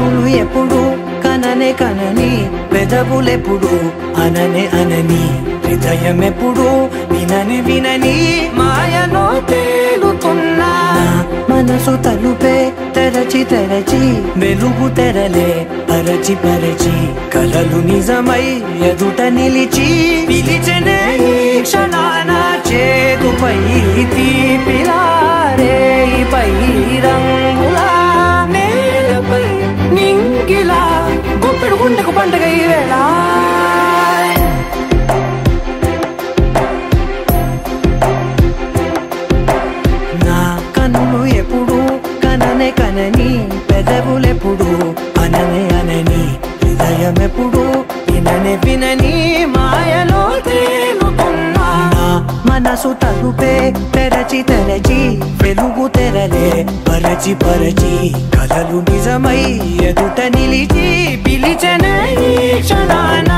కనులు ఎప్పుడు కననే కనని పెదవులెప్పుడు అననే అనని హృదయం ఎప్పుడు వినని వినని మాయలో తేలుతున్నా మనసు తలుపే తెరచి తెరచి వెలుగు తెరలే పరచి పరచి కలలు నిజమై ఎదుట నిలిచి పిలిచెనే ఈ క్షణాన చేతుపై తీపిలారే పై రంగులా నేలపై నింగిలా గుప్పెడు గుండెకు పండుగ ఈ వేళ నా కన్నులు ఎప్పుడు కననే కనని పెదవులెప్పుడు అననే అనని హృదయం ఎప్పుడు విననే వినని మాయలో తేలుతున్నా మనసు తలుపే తెరచి తెరచి వెలుగు తెరలే పరచి పరచి కలలు నిజమై ఎదుట నిలిచి పిలిచెనే ఈ క్షణాన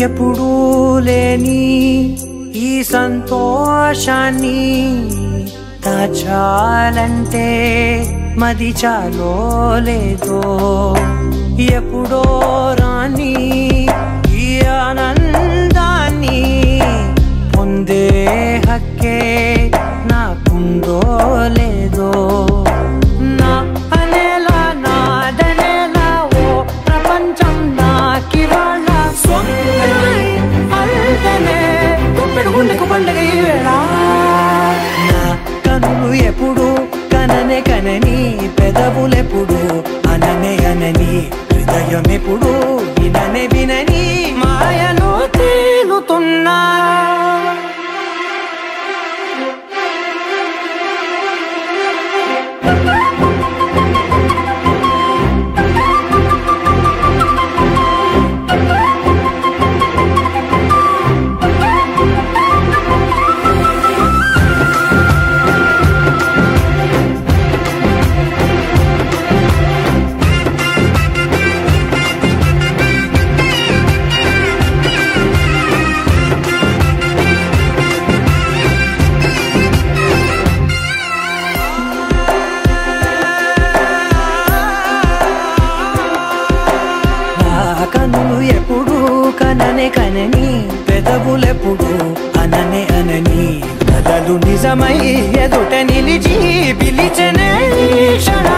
ఎప్పుడూ లేని ఈ సంతోషాన్ని దాచాలంటే మది చాలో లేదో ఎప్పుడో రాని ఈ ఆనందాన్ని పొందే హక్కే నాకుందో లేదో నా అనేలా నాదనేలా ఓ ప్రపంచం నాకివాళ్ళ పండుగ ఈ వేళ నా కనులు ఎప్పుడు కననే కనని పెదవులెప్పుడు అననే అనని హృదయం ఎప్పుడు విననే వినని మాయలో తేలుతున్నా కనులు ఎప్పుడు కననే కనని పెదవులెప్పుడు అననే అనని కలలు నిజమై ఎదుట నిలిచి పిలిచెనే క్షణ